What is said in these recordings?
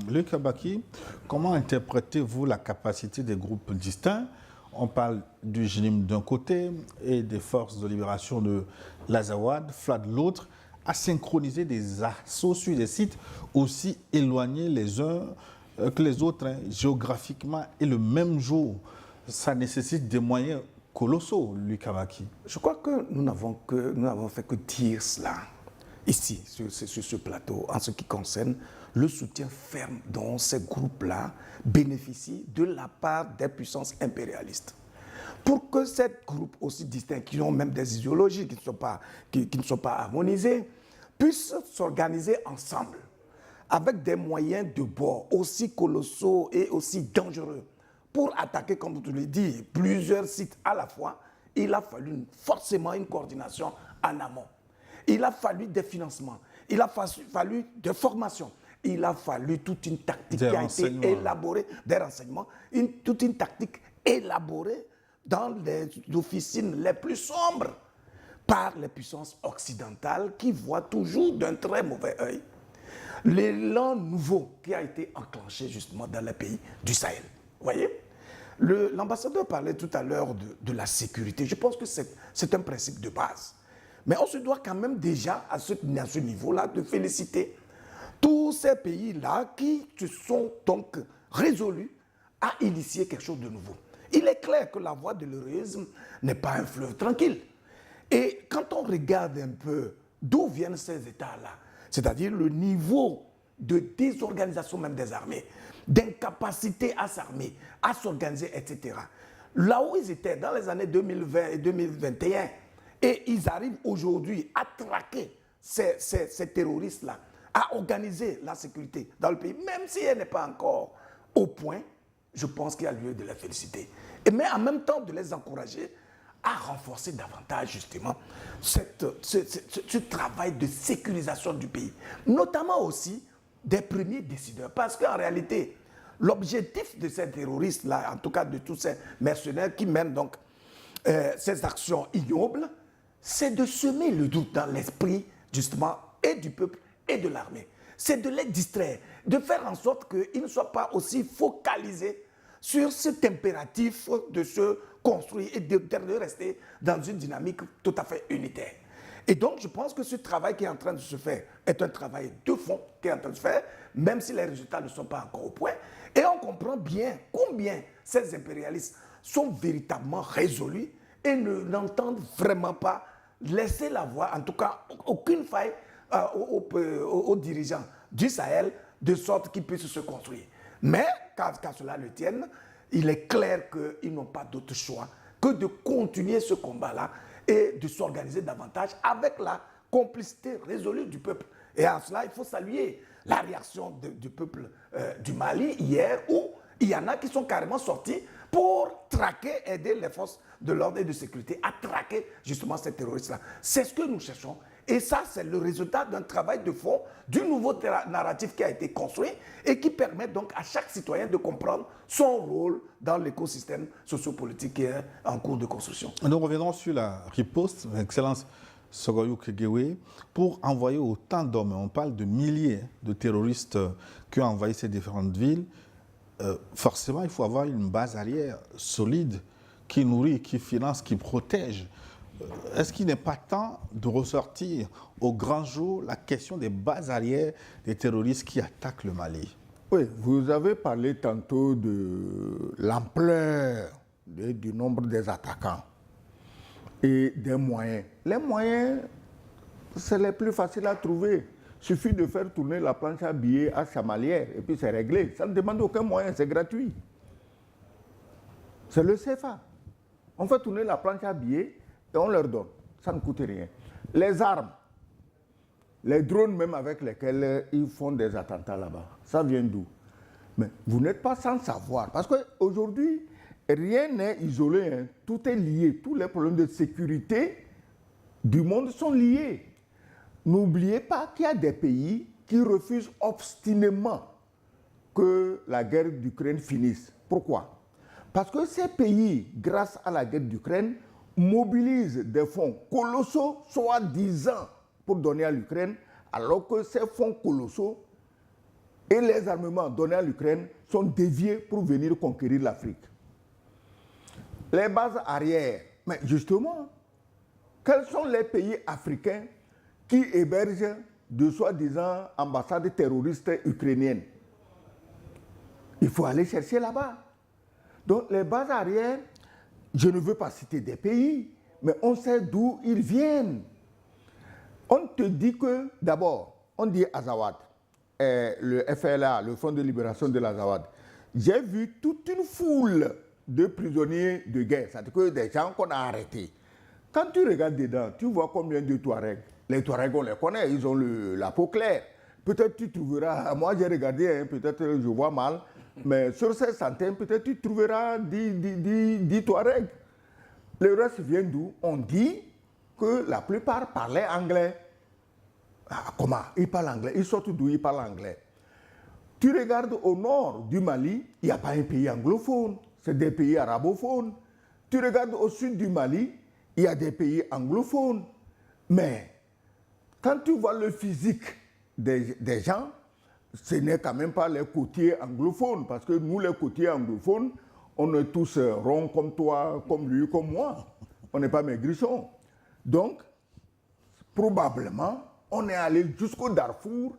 Luc Abaki, comment interprétez-vous la capacité des groupes distincts? On parle du JNIM d'un côté et des forces de libération de l'Azawad, FLA de l'autre, à synchroniser des assauts sur des sites aussi éloignés les uns que les autres, hein, géographiquement, et le même jour. Ça nécessite des moyens colossaux, Luc Abaki. Je crois que nous n'avons fait que dire cela ici, sur ce plateau, en ce qui concerne le soutien ferme dont ces groupes-là bénéficient de la part des puissances impérialistes. Pour que ces groupes aussi distincts, qui ont même des idéologies qui ne sont pas harmonisées, puissent s'organiser ensemble avec des moyens de bord aussi colossaux et aussi dangereux pour attaquer, comme tu l'as dit, plusieurs sites à la fois, il a fallu forcément une coordination en amont. Il a fallu des financements, il a fallu des formations, il a fallu toute une tactique qui a été élaborée, des renseignements, toute une tactique élaborée dans les officines les plus sombres par les puissances occidentales qui voient toujours d'un très mauvais œil l'élan nouveau qui a été enclenché justement dans les pays du Sahel. Vous voyez, l'ambassadeur parlait tout à l'heure de la sécurité. Je pense que c'est un principe de base. Mais on se doit quand même déjà, à ce niveau-là, de féliciter tous ces pays-là qui se sont donc résolus à initier quelque chose de nouveau. Il est clair que la voie de l'héroïsme n'est pas un fleuve tranquille. Et quand on regarde un peu d'où viennent ces États-là, c'est-à-dire le niveau de désorganisation même des armées, d'incapacité à s'armer, à s'organiser, etc. Là où ils étaient dans les années 2020 et 2021, et ils arrivent aujourd'hui à traquer ces terroristes-là, à organiser la sécurité dans le pays, même si elle n'est pas encore au point, je pense qu'il y a lieu de les féliciter. Mais en même temps de les encourager à renforcer davantage justement ce travail de sécurisation du pays, notamment aussi des premiers décideurs. Parce qu'en réalité, l'objectif de ces terroristes-là, en tout cas de tous ces mercenaires qui mènent donc ces actions ignobles, c'est de semer le doute dans l'esprit justement et du peuple et de l'armée. C'est de les distraire, de faire en sorte qu'ils ne soient pas aussi focalisés sur cet impératif de se construire et de rester dans une dynamique tout à fait unitaire. Et donc, je pense que ce travail qui est en train de se faire est un travail de fond qui est en train de se faire, même si les résultats ne sont pas encore au point. Et on comprend bien combien ces impérialistes sont véritablement résolus et n'entendent vraiment pas laisser la voie, en tout cas aucune faille aux dirigeants du Sahel, de sorte qu'ils puissent se construire. Mais, qu'à cela le tienne, il est clair qu'ils n'ont pas d'autre choix que de continuer ce combat-là et de s'organiser davantage avec la complicité résolue du peuple. Et en cela, il faut saluer la réaction du peuple du Mali hier, où il y en a qui sont carrément sortis pour traquer, aider les forces de l'ordre et de sécurité à traquer justement ces terroristes-là. C'est ce que nous cherchons. Et ça, c'est le résultat d'un travail de fond, du nouveau narratif qui a été construit et qui permet donc à chaque citoyen de comprendre son rôle dans l'écosystème sociopolitique qui est en cours de construction. Nous reviendrons sur la riposte, Excellence Soroyou Kegewe, pour envoyer autant d'hommes. On parle de milliers de terroristes qui ont envahi ces différentes villes. Forcément, il faut avoir une base arrière solide qui nourrit, qui finance, qui protège. Est-ce qu'il n'est pas temps de ressortir au grand jour la question des bases arrières des terroristes qui attaquent le Mali? Oui, vous avez parlé tantôt de l'ampleur du nombre des attaquants et des moyens. Les moyens, c'est les plus faciles à trouver. Il suffit de faire tourner la planche à billets à Chamalières et puis c'est réglé. Ça ne demande aucun moyen, c'est gratuit. C'est le CFA. On fait tourner la planche à billets et on leur donne. Ça ne coûte rien. Les armes, les drones même avec lesquels ils font des attentats là-bas, ça vient d'où? Mais vous n'êtes pas sans savoir. Parce qu'aujourd'hui, rien n'est isolé. Hein. Tout est lié. Tous les problèmes de sécurité du monde sont liés. N'oubliez pas qu'il y a des pays qui refusent obstinément que la guerre d'Ukraine finisse. Pourquoi? Parce que ces pays, grâce à la guerre d'Ukraine, mobilisent des fonds colossaux, soi-disant, pour donner à l'Ukraine, alors que ces fonds colossaux et les armements donnés à l'Ukraine sont déviés pour venir conquérir l'Afrique. Les bases arrières, mais justement, quels sont les pays africains qui hébergent de soi-disant ambassades terroristes ukrainiennes? Il faut aller chercher là-bas. Donc les bases arrières, je ne veux pas citer des pays, mais on sait d'où ils viennent. On te dit que, d'abord, on dit Azawad, le FLA, le Front de libération de l'Azawad. J'ai vu toute une foule de prisonniers de guerre, c'est-à-dire que des gens qu'on a arrêtés. Quand tu regardes dedans, tu vois combien de Touaregs. Les Touaregs, on les connaît, ils ont la peau claire. Peut-être tu trouveras, moi j'ai regardé, peut-être je vois mal, mais sur ces centaines, peut-être tu trouveras 10 Touaregs. Le reste vient d'où? On dit que la plupart parlaient anglais. Ah, comment? Ils parlent anglais. Ils sortent d'où ils parlent anglais. Tu regardes au nord du Mali, il n'y a pas un pays anglophone, c'est des pays arabophones. Tu regardes au sud du Mali, il y a des pays anglophones. Mais quand tu vois le physique des gens, ce n'est quand même pas les côtiers anglophones, parce que nous, les côtiers anglophones, on est tous ronds comme toi, comme lui, comme moi. On n'est pas maigrichons. Donc, probablement, on est allé jusqu'au Darfour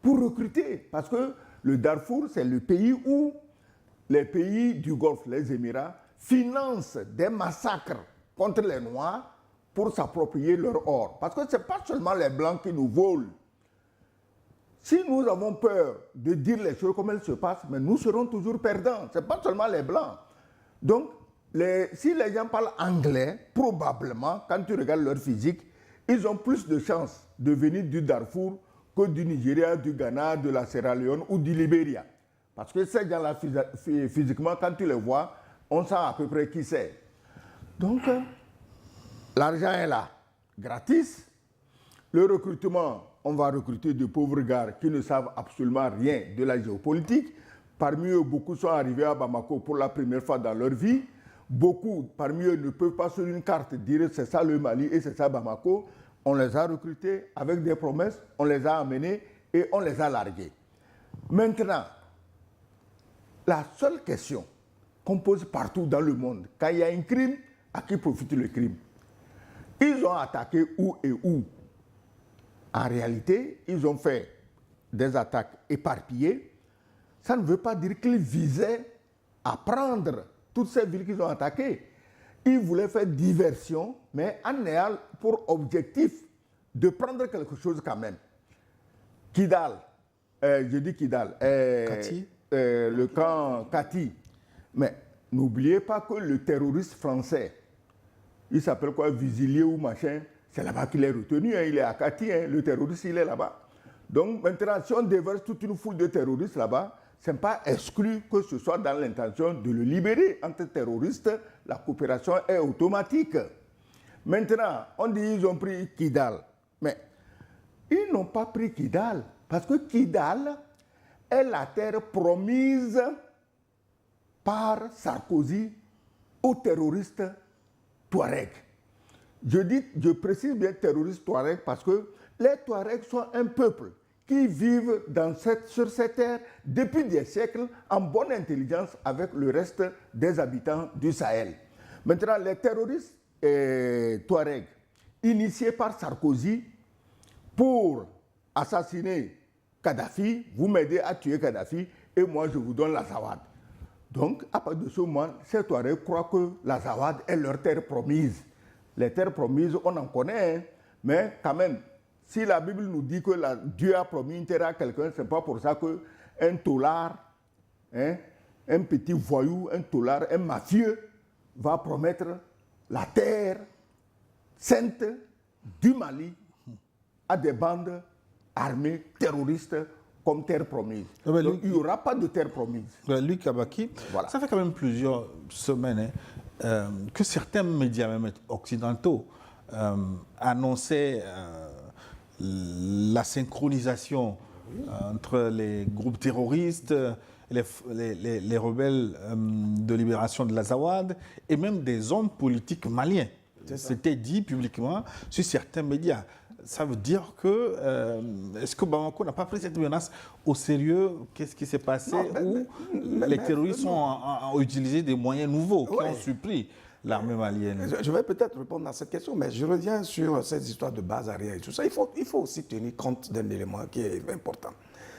pour recruter. Parce que le Darfour, c'est le pays où les pays du Golfe, les Émirats, financent des massacres contre les Noirs pour s'approprier leur or. Parce que ce n'est pas seulement les Blancs qui nous volent. Si nous avons peur de dire les choses comme elles se passent, mais nous serons toujours perdants. Ce n'est pas seulement les Blancs. Donc, si les gens parlent anglais, probablement, quand tu regardes leur physique, ils ont plus de chances de venir du Darfour que du Nigeria, du Ghana, de la Sierra Leone ou du Libéria. Parce que ces gens-là, physiquement, quand tu les vois, on sait à peu près qui c'est. Donc, l'argent est là, gratis. Le recrutement, on va recruter de pauvres gars qui ne savent absolument rien de la géopolitique. Parmi eux, beaucoup sont arrivés à Bamako pour la première fois dans leur vie. Beaucoup, parmi eux, ne peuvent pas sur une carte dire c'est ça le Mali et c'est ça Bamako. On les a recrutés avec des promesses, on les a amenés et on les a largués. Maintenant, la seule question qu'on pose partout dans le monde, quand il y a un crime, à qui profite le crime? Ils ont attaqué où et où? En réalité, ils ont fait des attaques éparpillées. Ça ne veut pas dire qu'ils visaient à prendre toutes ces villes qu'ils ont attaquées. Ils voulaient faire diversion, mais en ayant pour objectif de prendre quelque chose quand même. Kidal, je dis Kidal, le camp Kati. Mais n'oubliez pas que le terroriste français, il s'appelle quoi, Visilier ou machin, c'est là-bas qu'il est retenu, hein, il est à Kati, hein, le terroriste il est là-bas. Donc maintenant, si on déverse toute une foule de terroristes là-bas, ce n'est pas exclu que ce soit dans l'intention de le libérer. Entre terroristes, la coopération est automatique. Maintenant, on dit qu'ils ont pris Kidal. Mais ils n'ont pas pris Kidal, parce que Kidal est la terre promise par Sarkozy aux terroristes Touaregs. Je précise bien terroristes Touaregs parce que les Touaregs sont un peuple qui vivent sur cette terre depuis des siècles en bonne intelligence avec le reste des habitants du Sahel. Maintenant, les terroristes Touaregs, initiés par Sarkozy pour assassiner Kadhafi, vous m'aidez à tuer Kadhafi et moi je vous donne l'Azawad. Donc, à partir de ce moment, ces Touaregs croient que l'Azawad est leur terre promise. Les terres promises, on en connaît, hein, mais quand même, si la Bible nous dit que Dieu a promis une terre à quelqu'un, ce n'est pas pour ça qu'un taulard, hein, un petit voyou, un taulard, un mafieux va promettre la terre sainte du Mali à des bandes armées terroristes comme terre promise. Donc, il n'y aura pas de terre promise. Lui, Kabaki, voilà. Ça fait quand même plusieurs semaines que certains médias, même occidentaux, annonçaient la synchronisation entre les groupes terroristes, les rebelles de libération de l'Azawad et même des hommes politiques maliens. C'était dit publiquement sur certains médias. ça veut dire que, est-ce que Bamako n'a pas pris cette menace au sérieux? Qu'est-ce qui s'est passé? Non, Où les terroristes ont utilisé des moyens nouveaux qui Ouais. ont surpris l'armée malienne? Je vais peut-être répondre à cette question, mais je reviens sur ces histoires de base arrière et tout ça. Il faut aussi tenir compte d'un élément qui est important.